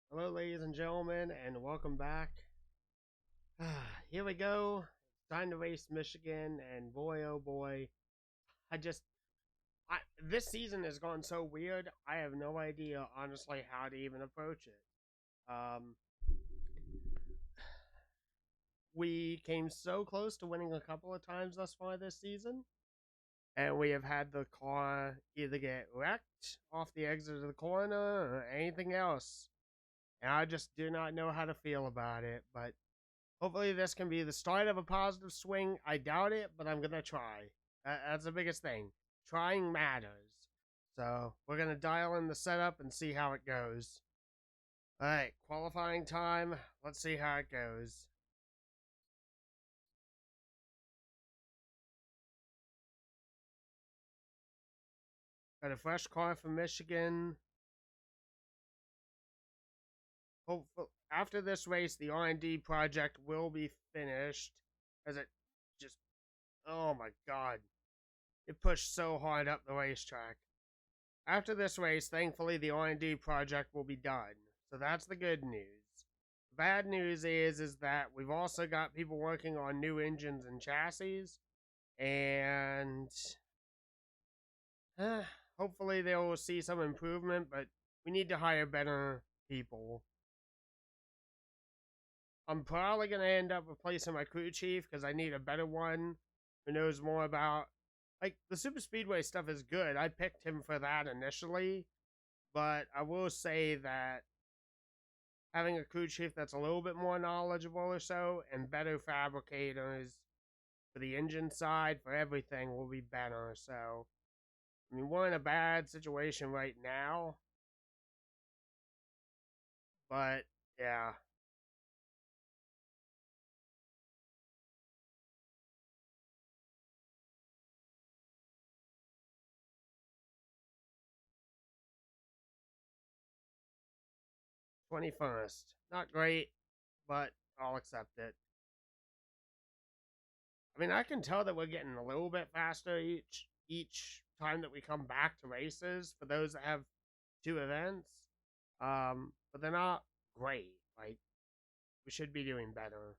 Hello, ladies and gentlemen, and welcome back. Here we go. It's time to race Michigan, and boy, oh boy, I just, this season has gone so weird. I have no idea, honestly, how to even approach it. Um, we came so close to winning a couple of times thus far this season, and we have had the car either get wrecked off the exit of the corner or anything else. And I just do not know how to feel about it, but hopefully, this can be the start of a positive swing. I doubt it, but I'm going to try. That's the biggest thing. Trying matters. So, we're going to dial in the setup and see how it goes. Alright, qualifying time. Let's see how it goes. Got a fresh car from Michigan. Hopefully, after this race, the R&D project will be finished. As it just, oh my god. It pushed so hard up the racetrack. After this race, thankfully, the R&D project will be done. So that's the good news. The bad news is that we've also got people working on new engines and chassis, and uh, hopefully they will see some improvement, but we need to hire better people. I'm probably going to end up replacing my crew chief because I need a better one who knows more about, like, the super speedway stuff is good. I picked him for that initially, but I will say that having a crew chief that's a little bit more knowledgeable or so and better fabricators for the engine side, for everything, will be better. So, I mean, we're in a bad situation right now, but yeah. 21st. Not great, but I'll accept it. I mean, I can tell that we're getting a little bit faster each time that we come back to races for those that have two events. But they're not great. Like, we should be doing better.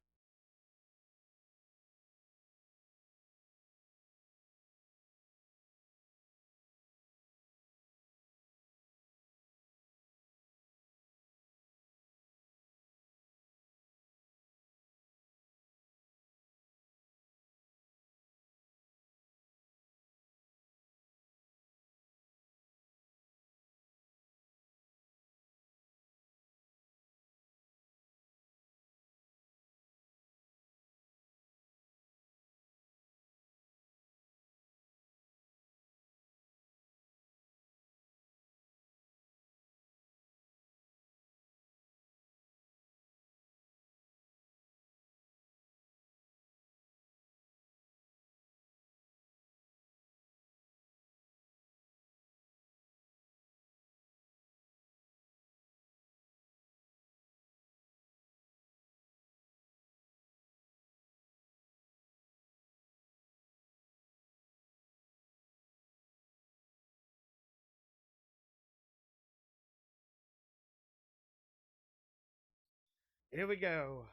Here we go.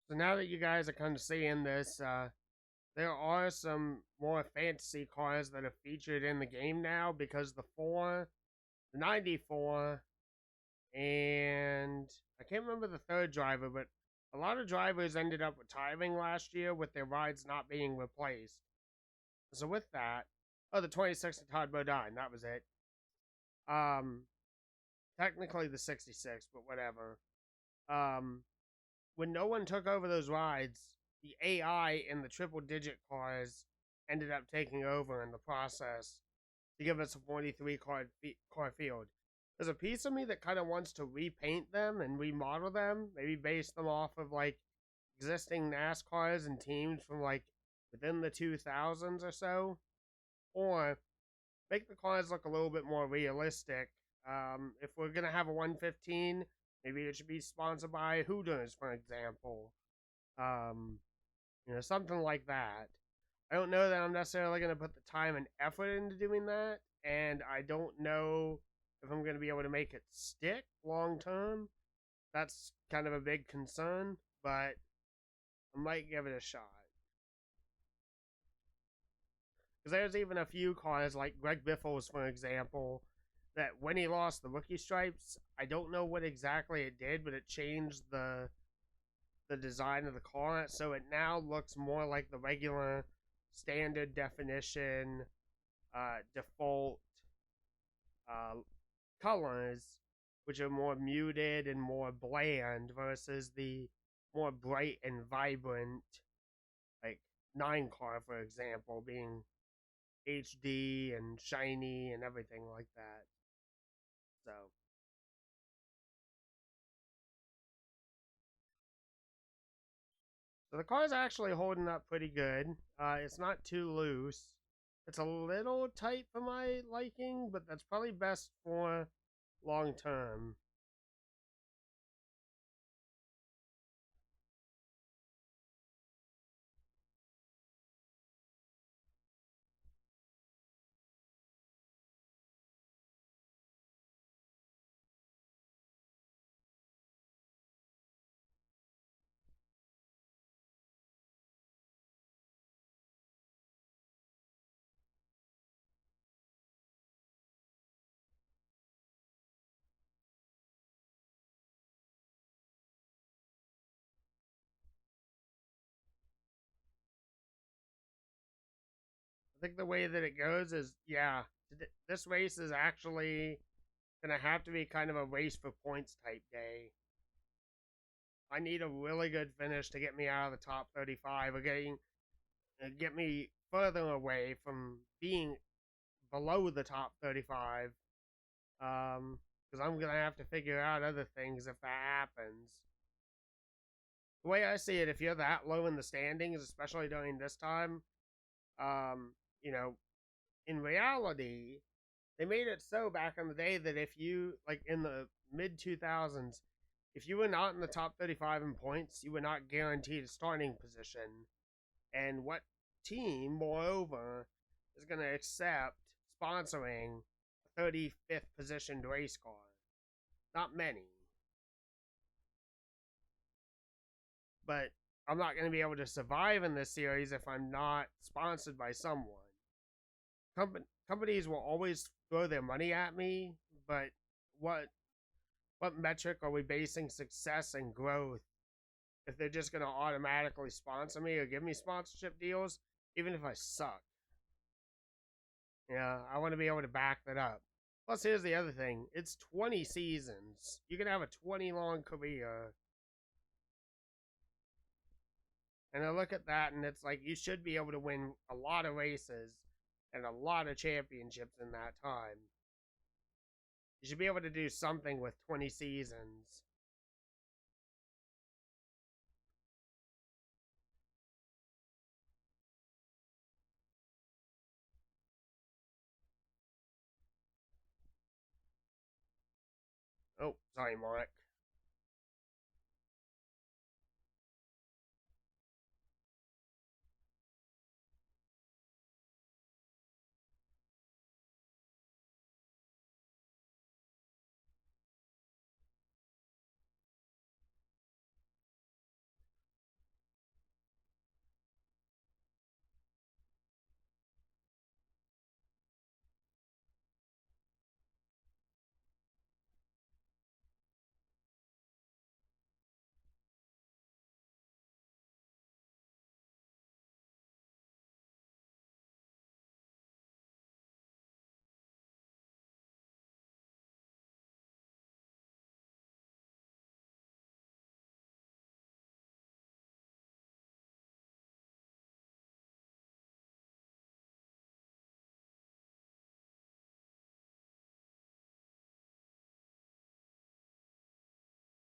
So now that you guys are kind of seeing this, there are some more fantasy cars that are featured in the game now because the 94, and I can't remember the third driver, but a lot of drivers ended up retiring last year with their rides not being replaced. So with that, oh, the 26 Todd Bodine, that was it. Um, Technically the 66, but whatever. Um, when no one took over those rides, the AI in the triple digit cars ended up taking over in the process to give us a 43 car field. There's a piece of me that kind of wants to repaint them and remodel them, maybe base them off of like existing NASCARs and teams from like within the 2000s or so, or make the cars look a little bit more realistic. If we're gonna have a 115, maybe it should be sponsored by Hooters, for example. Um, Something like that. I don't know that I'm necessarily gonna put the time and effort into doing that, and I don't know if I'm gonna be able to make it stick long term. That's kind of a big concern, but I might give it a shot. Because there's even a few cars like Greg Biffle's, for example, that when he lost the rookie stripes, I don't know what exactly it did, but it changed the design of the car, so it now looks more like the regular standard definition default uh, colors, which are more muted and more bland versus the more bright and vibrant, like 9 car, for example, being HD and shiny and everything like that. So the car's actually holding up pretty good. It's not too loose. It's a little tight for my liking, but that's probably best for long term. I think the way that it goes is, yeah, this race is actually gonna have to be kind of a race for points type day. I need a really good finish to get me out of the top 35 or get me further away from being below the top 35. Because I'm gonna have to figure out other things if that happens. The way I see it, if you're that low in the standings, especially during this time, um, you know, in reality, they made it so back in the day that if you, like in the mid 2000s, if you were not in the top 35 in points, you were not guaranteed a starting position. And what team, moreover, is going to accept sponsoring a 35th positioned race car? Not many. But I'm not going to be able to survive in this series if I'm not sponsored by someone. Companies will always throw their money at me, but what metric are we basing success and growth if they're just going to automatically sponsor me or give me sponsorship deals, even if I suck? Yeah, I want to be able to back that up. Plus, here's the other thing. It's 20 seasons. You can have a 20 long career. And I look at that and it's like you should be able to win a lot of races and a lot of championships in that time. You should be able to do something with 20 seasons. Oh, sorry, Mark.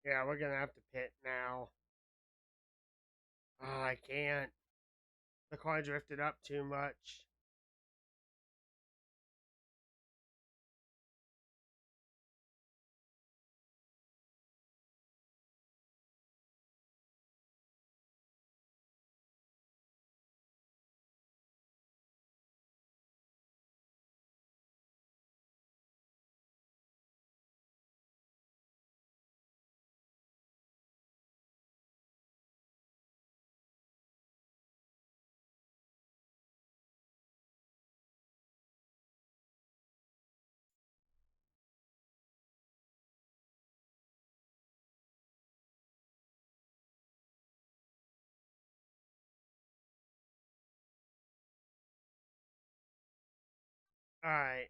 Yeah, we're gonna have to pit now. Oh, I can't. The car drifted up too much. Alright.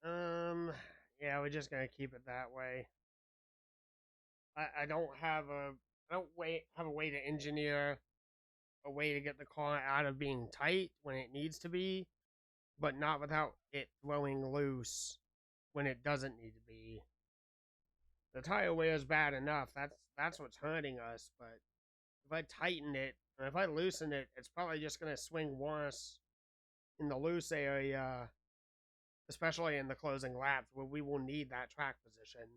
Um, yeah, we're just gonna keep it that way. I don't have a I don't wait have a way to engineer a way to get the car out of being tight when it needs to be, but not without it throwing loose when it doesn't need to be. The tire wear is bad enough. That's what's hurting us. But if I tighten it, or if I loosen it, it's probably just gonna swing worse in the loose area, especially in the closing laps where we will need that track position.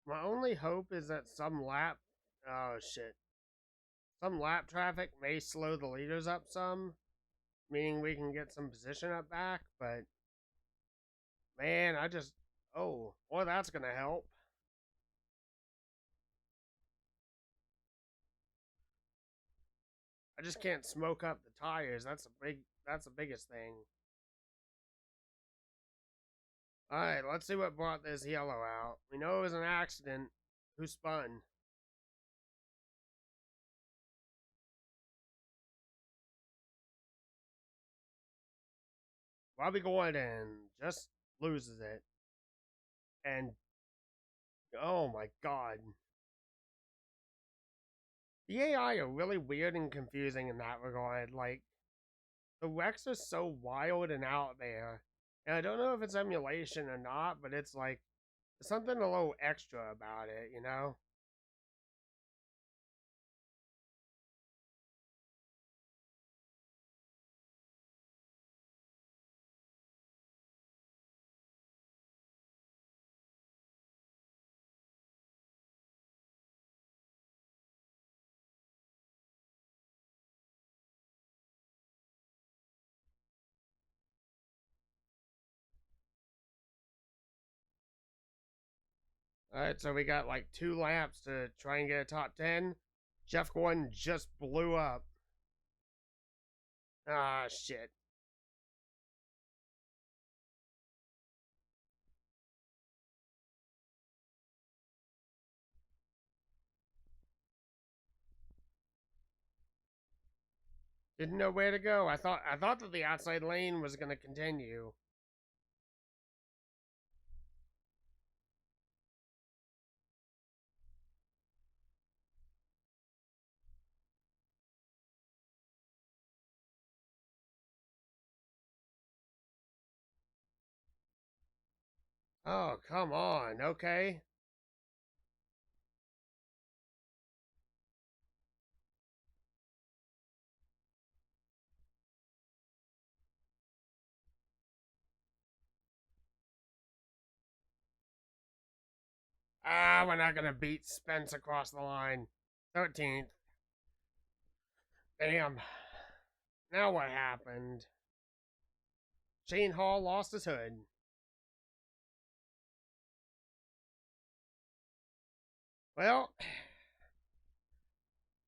My only hope is that oh shit, some lap traffic may slow the leaders up some, meaning we can get some position up back. But man, or that's gonna help. I just can't smoke up the tires. That's the biggest thing. Alright, let's see what brought this yellow out. We know it was an accident. Who spun? Bobby Gordon just loses it. And oh my god. The AI are really weird and confusing in that regard. Like, the wrecks are so wild and out there. And I don't know if it's emulation or not, but it's like, there's something a little extra about it, you know? Alright, so we got like 2 laps to try and get a top 10. Jeff Gordon just blew up. Ah, shit. Didn't know where to go. I thought that the outside lane was gonna continue. Oh, come on. Okay. Ah, we're not gonna beat Spence across the line. 13th. Damn. Now what happened? Shane Hall lost his hood. Well,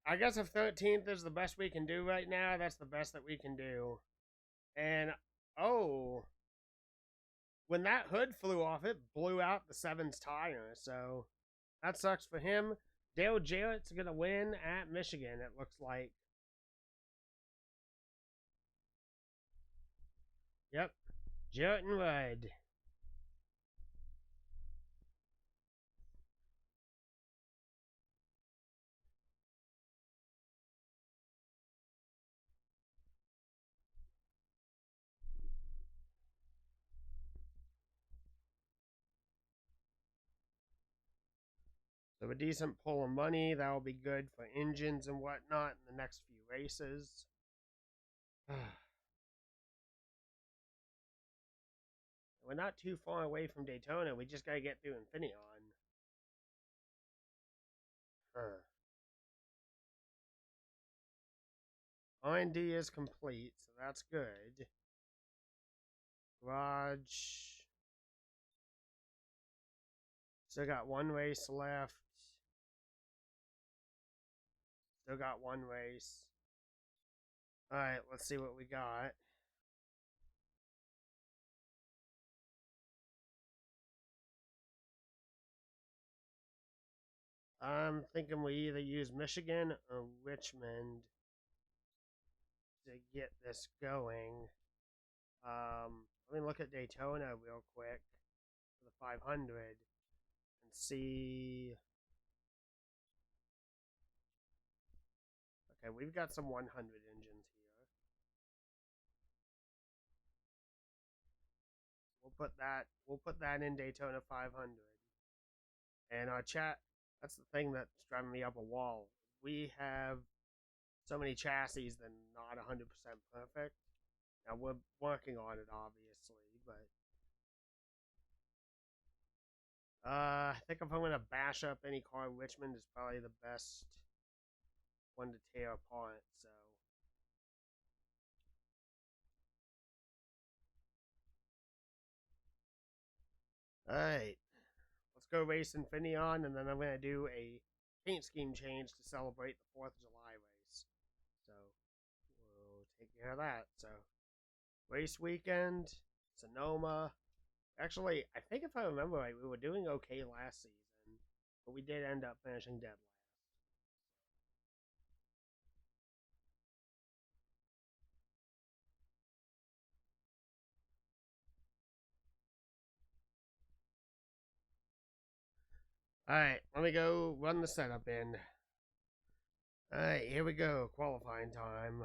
I guess if 13th is the best we can do right now, that's the best that we can do. And, oh, when that hood flew off, it blew out the 7's tire. So that sucks for him. Dale Jarrett's going to win at Michigan, it looks like. Yep. Jarrett and Rudd. So a decent pull of money. That will be good for engines and whatnot in the next few races. We're not too far away from Daytona. We just got to get through Infineon. Huh. R&D is complete, so that's good. Garage. Still got one race left. Still got one race. Alright, let's see what we got. I'm thinking we either use Michigan or Richmond to get this going. Let me look at Daytona real quick for the 500 and see. Okay, we've got some 100 engines here. We'll put that in Daytona 500. And our chat, that's the thing that's driving me up a wall. We have so many chassis that are not 100% perfect. Now we're working on it, obviously, but I think if I'm gonna bash up any car, Richmond is probably the best one to tear apart. So, all right, let's go race Infineon, and then I'm gonna do a paint scheme change to celebrate the 4th of July race. So we'll take care of that. So race weekend, Sonoma. Actually, I think if I remember right, we were doing okay last season, but we did end up finishing dead last. Alright, let me go run the setup in. Alright, here we go. Qualifying time.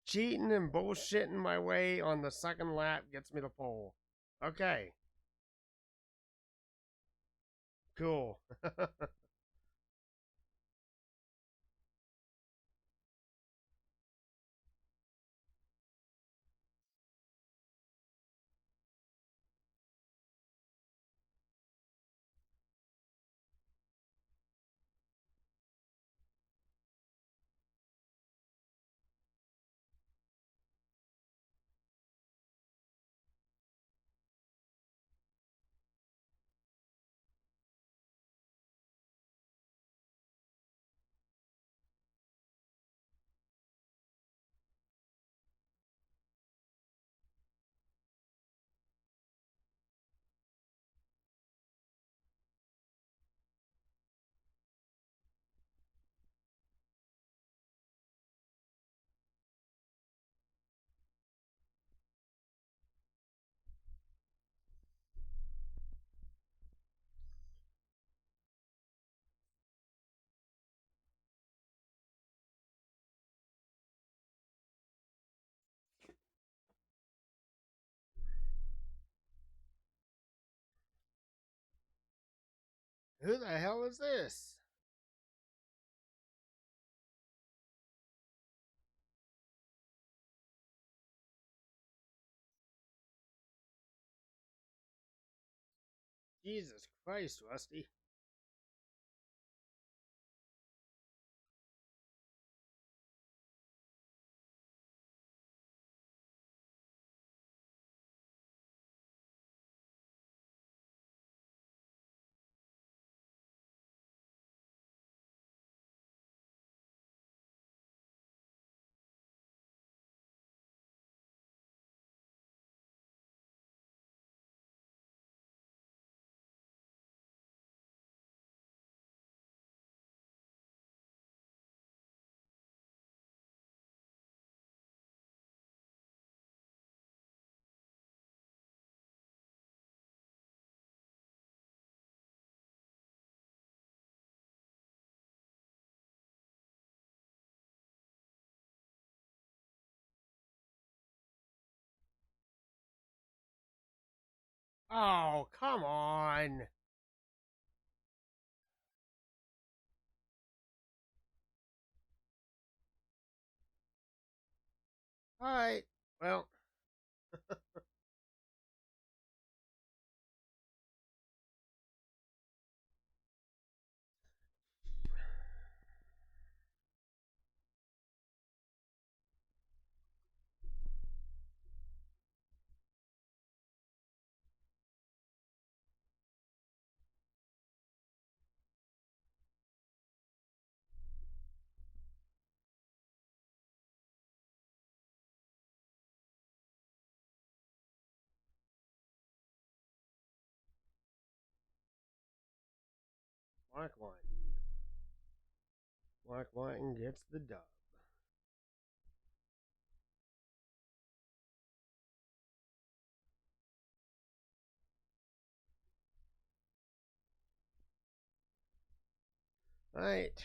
Cheating and bullshitting my way on the second lap gets me the pole. Okay, cool. Who the hell is this? Jesus Christ, Rusty. Oh, come on. Alright, well, Mark Martin. Mark Martin gets the dub. Alright.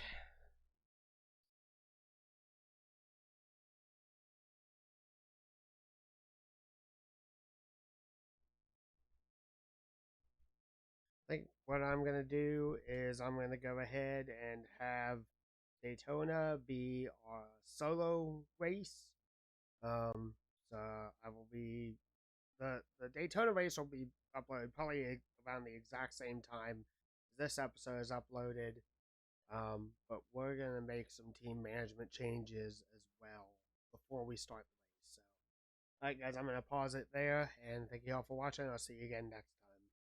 I think what I'm going to do is I'm going to go ahead and have Daytona be a solo race. Um, so I will be the Daytona race will be uploaded probably around the exact same time this episode is uploaded. But we're gonna make some team management changes as well before we start the race. So, all right, guys, I'm gonna pause it there, and thank you all for watching. I'll see you again next time.